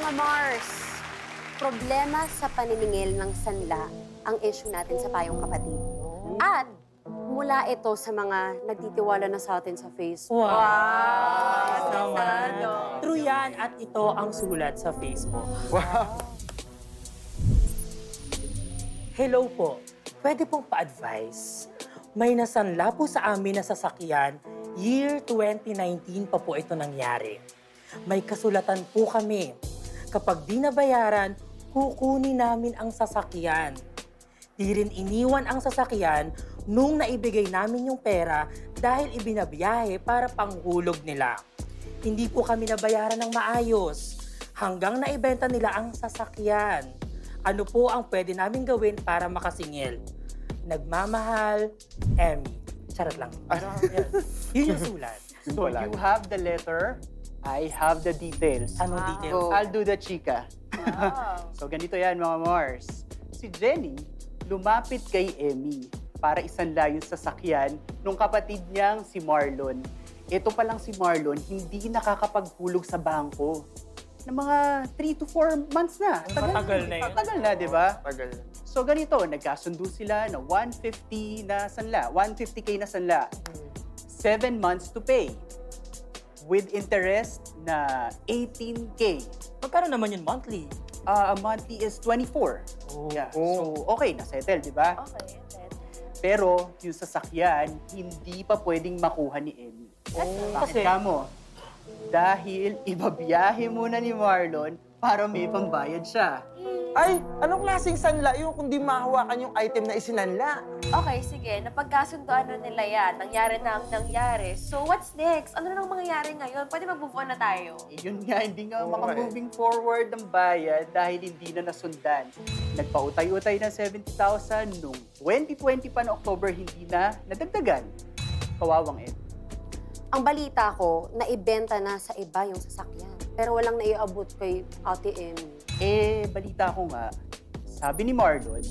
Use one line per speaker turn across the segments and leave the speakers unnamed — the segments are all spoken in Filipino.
Mga Mars, problema sa paniningil ng sanla ang issue natin sa Payong Kapatid. At mula ito sa mga nagtitiwala na sa atin sa Facebook.
Wow! Naman. True yan at ito ang sulat sa Facebook.
Wow!
Hello po. Pwede pong pa-advise. May nasanla po sa amin na sasakyan. Year 2019 pa po ito nangyari. May kasulatan po kami. Kapag di nabayaran, kukunin namin ang sasakyan. Di rin iniwan ang sasakyan nung naibigay namin yung pera dahil ibinabiyahe para panghulog nila. Hindi po kami nabayaran ng maayos hanggang naibenta nila ang sasakyan. Ano po ang pwede namin gawin para makasingil? Nagmamahal, Emmy. Charot lang. Yes. Yun yung sulat.
So you have the letter, I have the details.
Anong details?
I'll do the chika. So ganito yan mga Mars. Si Jenny lumapit kay Emmy para isanla yung sasakyan nung kapatid niyang si Marlon. Ito pa lang si Marlon, hindi nakakapaghulog sa bangko. Na mga 3 to 4 months na.
Matagal na yun.
Matagal na, di ba?
Tagal.
So ganito, nagkasundo sila na 150 na sanla, 150K na sanla. 7 months to pay. With interest na 18K.
Magkano naman yun monthly?
A monthly is 24.
Oh.
Yeah. So okay, na-settle, di ba?
Okay, then.
Pero yung sasakyan, hindi pa pwedeng makuha ni Emmy. Bakit
Kasi-
kamo? Dahil ibabiyahe muna ni Marlon para may pambayad siya.
Ay, anong klaseng sanla yung kung di mahawakan yung item na isinanla?
Okay, sige. Napagkasundoan na nila yan. Nangyari na ang nangyari. So, what's next? Ano na nang mangyayari ngayon? Pwede mag-move on na tayo.
Eh, yun nga, hindi nga
Oo,
maka-moving forward ang bayad dahil hindi na nasundan. Nagpautay-utay ng 70,000 noong 2020 pa na October, hindi na nadagdagan. Kawawang Emmy.
Ang balita ko, naibenta na sa iba yung sasakyan. Pero walang naiabot kay Ate Emmy.
Eh, balita ko nga, sabi ni Marlon,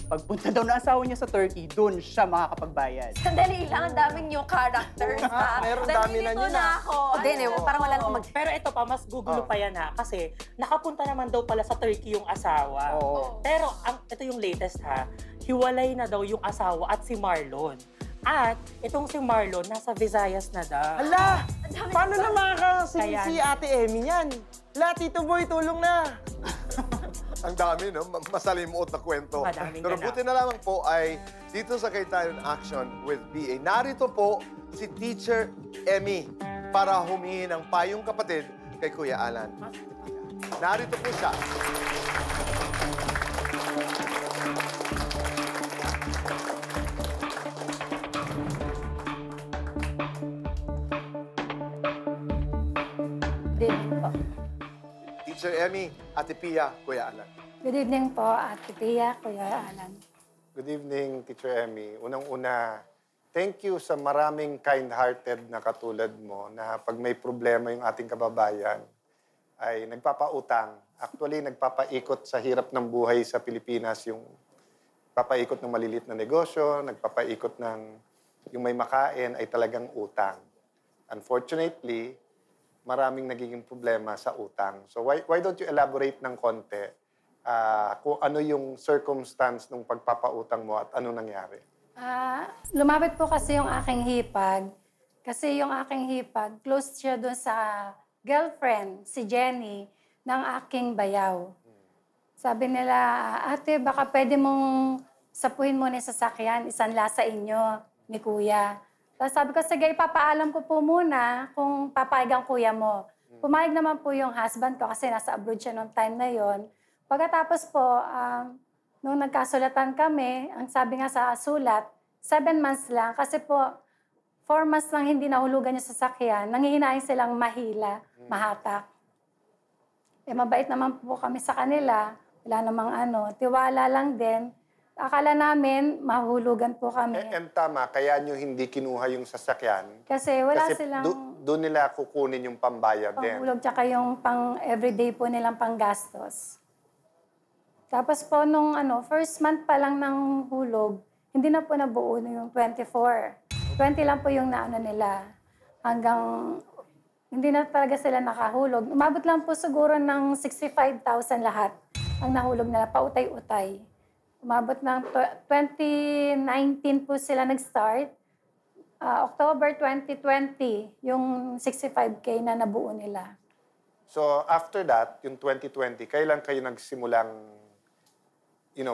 pagpunta daw na asawa niya sa Turkey, doon siya makakapagbayad.
Sandali lang, ang daming new characters, ha?
Meron dami na
Nalilito
yun,
na
ah.
ako.
Hindi, parang wala nang mag...
Pero ito pa, mas gugulo pa yan ha. Kasi nakapunta naman daw pala sa Turkey yung asawa.
Oo.
Pero ito yung latest ha, hiwalay na daw yung asawa at si Marlon. At itong si Marlon, nasa Visayas na daw.
Hala! Paano na makakasing
Kaya-
si Ate Emmy yan? Hala, Tito Boy, tulong na!
Ang dami, no? Masalimuot na kwento.
Madaming
Pero
ganap.
buti na lamang po ay dito sa Kaytayan Action with BA. Narito po si Teacher Emmy para humingi ng payong kapatid kay Kuya Alan. Narito po siya.
Good evening po.
Teacher Emmy, Ate Pia, Kuya Alan.
Good evening po, Ate Pia, Kuya Alan.
Good evening, Teacher Emmy. Unang-una, thank you sa maraming kind-hearted na katulad mo na pag may problema yung ating kababayan ay nagpapautang. Actually, nagpapaikot sa hirap ng buhay sa Pilipinas yung papaikot ng malilit na negosyo, nagpapaikot ng yung may makain ay talagang utang. Unfortunately, maraming nagiging problema sa utang. So why don't you elaborate ng konti kung ano yung circumstance ng pagpapautang mo at ano nangyari?
Lumapit po kasi yung aking hipag. Kasi yung aking hipag, close siya doon sa girlfriend, si Jenny, ng aking bayaw. Sabi nila, ate, baka pwede mong sapuhin mo na yung sasakyan, isanla sa inyo ni Kuya. Tapos sabi ko, sige, papaalam ko po muna kung papayag ang kuya mo. Pumayag naman po yung husband ko kasi nasa abroad siya noong time na yon. Pagkatapos po, nung nagkasulatan kami, ang sabi nga sa sulat, 7 months lang. Kasi po, 4 months lang hindi nahulugan yung sasakyan. Nanghihinayin silang mahila, mahatak. Eh, mabait naman po kami sa kanila. Wala namang tiwala lang din. Akala namin, mahulugan po kami.
And tama, kaya nyo hindi kinuha yung sasakyan.
Kasi wala
Kasi
silang
doon nila kukunin yung pambayad din.
panghulog, tsaka yung pang everyday po nilang panggastos. Tapos po nung first month pa lang ng hulog, hindi na po nabuo yung 24. 20 lang po yung naano nila. Hanggang Hindi na talaga sila nakahulog. Umabot lang po siguro ng 65,000 lahat ang nahulog nila, pautay-utay. Umabot ng 2019 po sila nag-start. October 2020, yung 65K na nabuo nila.
So after that, yung 2020, kailan kayo nagsimulang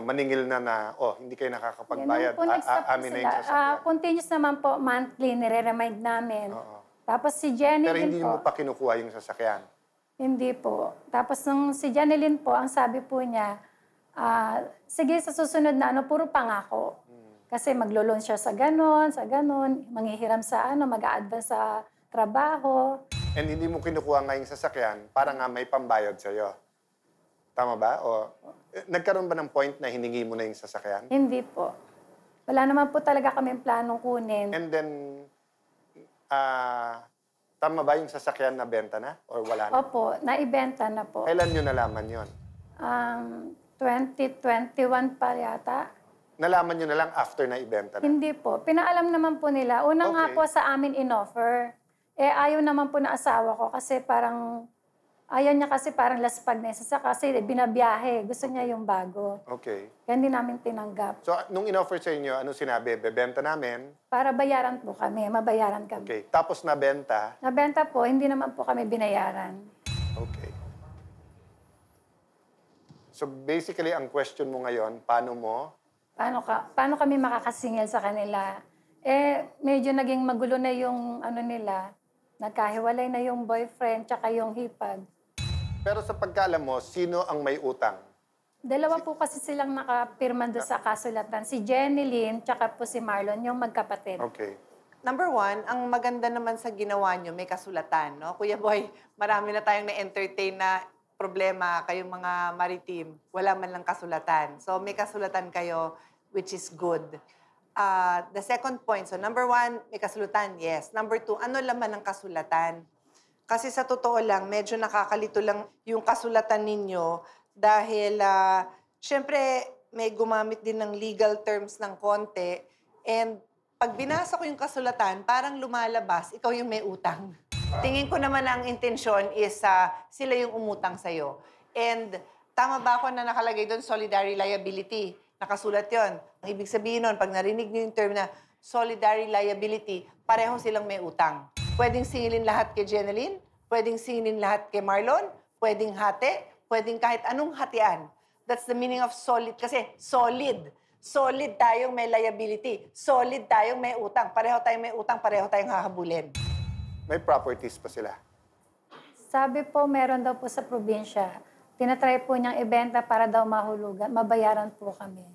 maningil na, hindi kayo nakakapagbayad,
Yan po, nag-stop po
amin na yung
sila.
sasakyan.
Continuous naman po, monthly, nire-remind namin.
Oo.
Tapos si Jenny
Pero
din
hindi
po.
mo pa kinukuha yung sasakyan.
Hindi po. Tapos nung si Janeline po, ang sabi po niya, sige sa susunod na puro pangako. Kasi maglo-loan siya sa ganon, manghihiram sa mag-a-advance sa trabaho.
And hindi mo kinukuha nga yung sasakyan para nga may pambayad sa'yo. Tama ba? O nagkaroon ba ng point na hiningi mo na yung sasakyan?
Hindi po. Wala naman po talaga kaming planong kunin.
And then, tama ba yung sasakyan na benta na? Or wala na?
Opo, naibenta na po.
Kailan nyo nalaman yon?
2021 pa yata.
Nalaman nyo na lang after na ibenta na?
Hindi po. Pinaalam naman po nila. Una nga
Okay.
po sa amin in-offer. Ayaw naman po na asawa ko kasi parang, ayaw niya kasi parang laspag na isa kasi binabiyahe. Gusto niya yung bago.
Okay.
Kaya hindi namin tinanggap.
So, nung in-offer sa inyo, ano sinabi? Bebenta namin?
Para bayaran po kami, mabayaran kami.
Okay. Tapos nabenta?
Nabenta po, hindi naman po kami binayaran.
Okay. So, basically, ang question mo ngayon, paano
Paano kami makakasingil sa kanila? Medyo naging magulo na yung nila. Nagkahiwalay na yung boyfriend tsaka yung hipag.
Pero sa pagkaalam mo, sino ang may utang?
Dalawa po kasi silang nakapirma doon sa kasulatan. Si Jenny Lynn tsaka po si Marlon, yung magkapatid.
Okay.
Number one, ang maganda naman sa ginawa nyo, may kasulatan, no? Kuya Boy, marami na tayong na-entertain na problema, kayong mga maritim, wala man lang kasulatan. So, may kasulatan kayo, which is good. The second point, so number one, may kasulatan, yes. Number two, ano laman ng kasulatan? Kasi sa totoo lang, medyo nakakalito lang yung kasulatan ninyo dahil, syempre, may gumamit din ng legal terms ng konti. And pag binasa ko yung kasulatan, parang lumalabas, ikaw yung may utang. Tingin ko naman ang intensyon is sila yung umutang sa'yo. And tama ba ako na nakalagay doon, solidary liability? Nakasulat yon. Ang ibig sabihin nun, pag narinig niyo yung term na solidary liability, pareho silang may utang. Pwedeng singilin lahat kay Jeneline, pwedeng singilin lahat kay Marlon, pwedeng hati, pwedeng kahit anong hatian. That's the meaning of solid. Kasi solid. Solid tayong may liability. Solid tayong may utang. Pareho tayong may utang, pareho tayong hahabulin.
May properties pa sila.
Sabi po, meron daw po sa probinsya. Tinatry po niyang ibenta para daw mahulugan. Mabayaran po kami.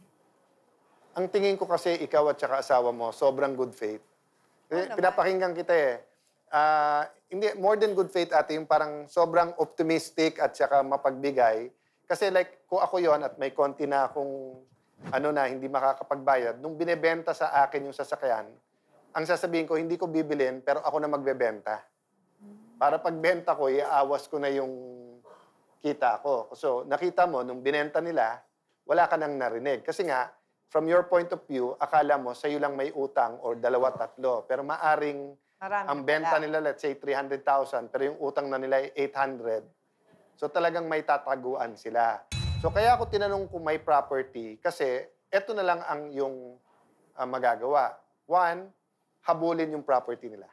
Ang tingin ko kasi ikaw at saka asawa mo, sobrang good faith. Pinapakinggan kita hindi, more than good faith ate, yung parang sobrang optimistic at saka mapagbigay. Kasi like, kung ako yon at may konti na akong hindi makakapagbayad, nung binebenta sa akin yung sasakyan, ang sasabihin ko, hindi ko bibilin, pero ako na magbebenta. Para pagbenta ko, iaawas ko na yung kita ko. So, nakita mo, nung binenta nila, wala ka nang narinig. Kasi nga, from your point of view, akala mo, sa'yo lang may utang or dalawa, tatlo. Pero maaring
Marami
ang benta
pala.
nila, let's say, 300,000, pero yung utang na nila ay 800. So, talagang may tataguan sila. So, kaya ako tinanong kung may property, kasi eto na lang ang yung magagawa. One, habulin yung property nila.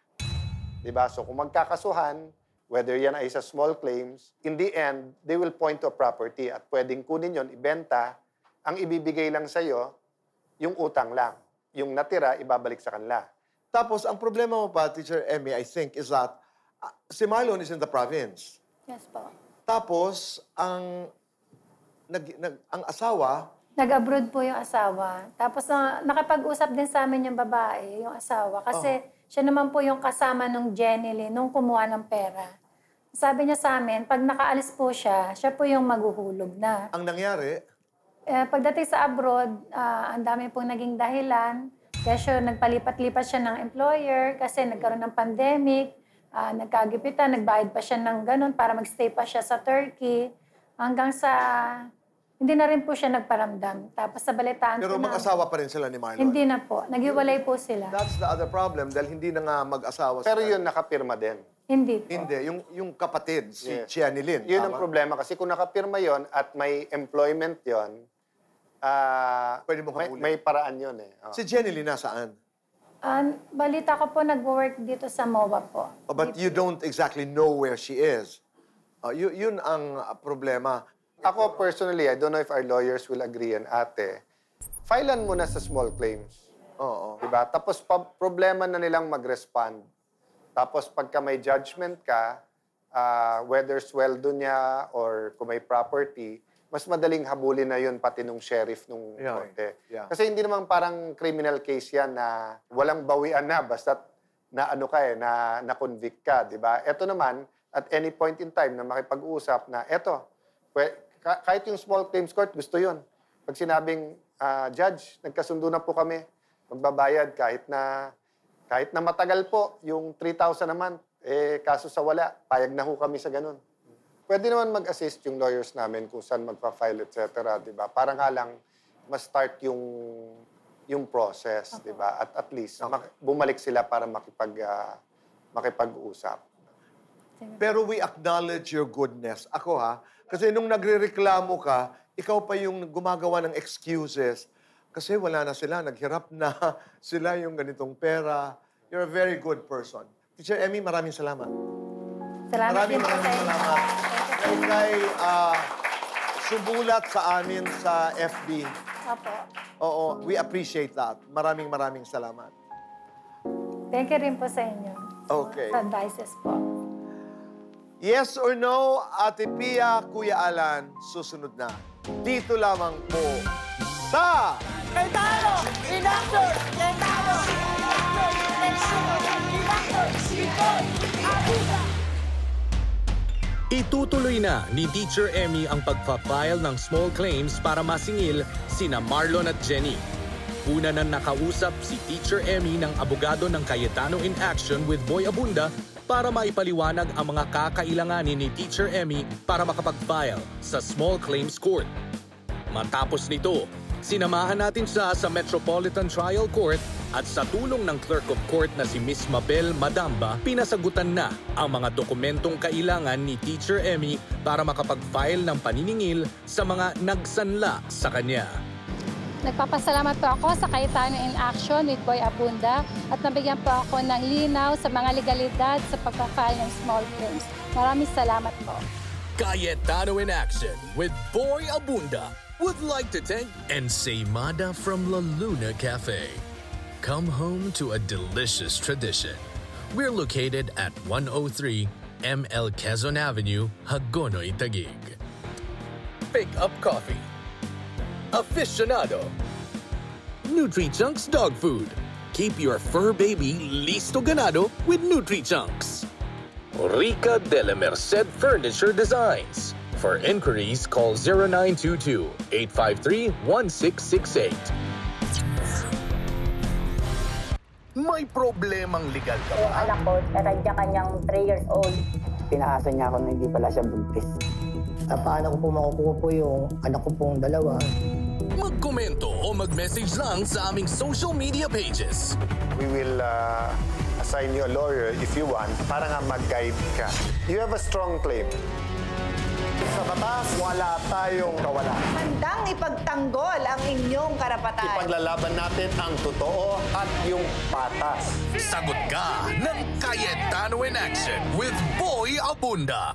Diba? So, kung magkakasuhan, whether yan ay sa small claims, in the end, they will point to a property at pwedeng kunin yon, ibenta, ang ibibigay lang sa'yo, yung utang lang. Yung natira, ibabalik sa kanila.
Tapos, ang problema mo pa, Teacher Emmy, I think, is that si Marlon is in the province.
Yes po.
Tapos, ang asawa,
Nag-abroad po yung asawa. Tapos nakapag-usap din sa amin yung babae, yung asawa. Kasi siya naman po yung kasama nung Jenny Lynn, nung kumuha ng pera. Sabi niya sa amin, pag nakaalis po siya po yung maghuhulog na.
ang nangyari,
Pagdating sa abroad, ang dami pong naging dahilan. Kaya siya, nagpalipat-lipat siya ng employer kasi nagkaroon ng pandemic. Nagkagipitan, nagbayad pa siya ng ganun para magstay pa siya sa Turkey. Hanggang sa Hindi na rin po siya nagparamdam. Tapos sa balitaan
Pero
po na,
mag-asawa pa rin sila ni Marlon.
hindi na po. Naghiwalay po sila.
That's the other problem dahil hindi na nga mag-asawa
Pero
sila.
yun, nakapirma din.
Hindi po.
Hindi, yung kapatid, si
Yes.
Jenny Lynn.
Yun ang
tama?
problema kasi kung nakapirma yon at may employment yon,
Pwede mo habulin.
may paraan yun eh. Oh.
Si Jenny Lynn nasaan?
Balita ko po, nag-work dito sa MOA po.
Oh, but you don't exactly know where she is. Yun ang problema.
Ako personally, I don't know if our lawyers will agree on ate. Filean mo na sa small claims.
Oo.
Diba? Tapos problema na nilang mag-respond. Tapos pagka may judgment ka, whether sweldo niya or kung may property, mas madaling habulin na yun pati nung sheriff nung
Yeah.
korte.
Yeah.
Kasi hindi naman parang criminal case yan na walang bawian na basta na ano ka na convict ka, di ba? Ito naman, at any point in time na makipag-usap na eto, kahit yung small claims court, gusto yun. Pag sinabing, Judge, nagkasundo na po kami, magbabayad kahit na matagal po, yung 3,000 naman, kaso sa wala, payag na ho kami sa ganun. Pwede naman mag-assist yung lawyers namin kung saan magpa-file, etc. Diba? Parang nga lang, ma-start yung process, diba? At least, bumalik sila para makipag-usap.
Pero we acknowledge your goodness. Ako kasi nung nagrereklamo ka, ikaw pa yung gumagawa ng excuses. Kasi wala na sila, naghirap na sila yung ganitong pera. You're a very good person. Teacher Emmy, maraming salamat.
Salamat din po sa inyo.
salamat. Kay sumulat sa amin sa FB.
Opo.
Oo, we appreciate that. Maraming salamat.
Thank you rin po sa inyo.
Okay.
Sa advices po.
Yes or no, Ate Pia, Kuya Alan, susunod na. Dito lamang po sa...
Kaitano! Inaction! Kaitano!
Itutuloy na ni Teacher Emmy ang pagpa-file ng small claims para masingil sina Marlon at Jenny. Una nang nakausap si Teacher Emmy ng abogado ng Cayetano in Action with Boy Abunda para maipaliwanag ang mga kakailanganin ni Teacher Emmy para makapag-file sa Small Claims Court. Matapos nito, sinamahan natin siya sa Metropolitan Trial Court at sa tulong ng Clerk of Court na si Miss Mabel Madamba, pinasagutan na ang mga dokumentong kailangan ni Teacher Emmy para makapag-file ng paniningil sa mga nagsanla sa kanya.
Nagpapasalamat po ako sa Cayetano in Action with Boy Abunda at nabigyan po ako ng linaw sa mga legalidad sa pagpa-file ng small claims. Maraming salamat po.
Cayetano in Action with Boy Abunda would like to thank Ensaymada from La Luna Cafe. Come home to a delicious tradition. We're located at 103 ML Quezon Avenue, Hagonoy, Taguig. Pick Up Coffee. Aficionado. Nutri-Chunks Dog Food. Keep your fur baby listo ganado with Nutri-Chunks. Rica de la Merced Furniture Designs. For inquiries, call 0922-853-1668. May problemang legal ka
Yung
ba?
anak ko, kanya-kanyang 3 years old.
Pinaasa niya ako na hindi pala siya buntis. Paano ko po makukuha po yung anak ko pong dalawa?
Magkomento o mag-message lang sa aming social media pages.
We will assign you a lawyer if you want para nga mag-guide ka. You have a strong claim.
Sa batas, wala tayong kawalan.
Handang ipagtanggol ang inyong karapatan.
Ipaglalaban natin ang totoo at yung patas.
Sagot ka ng Cayetano in Action with Boy Abunda.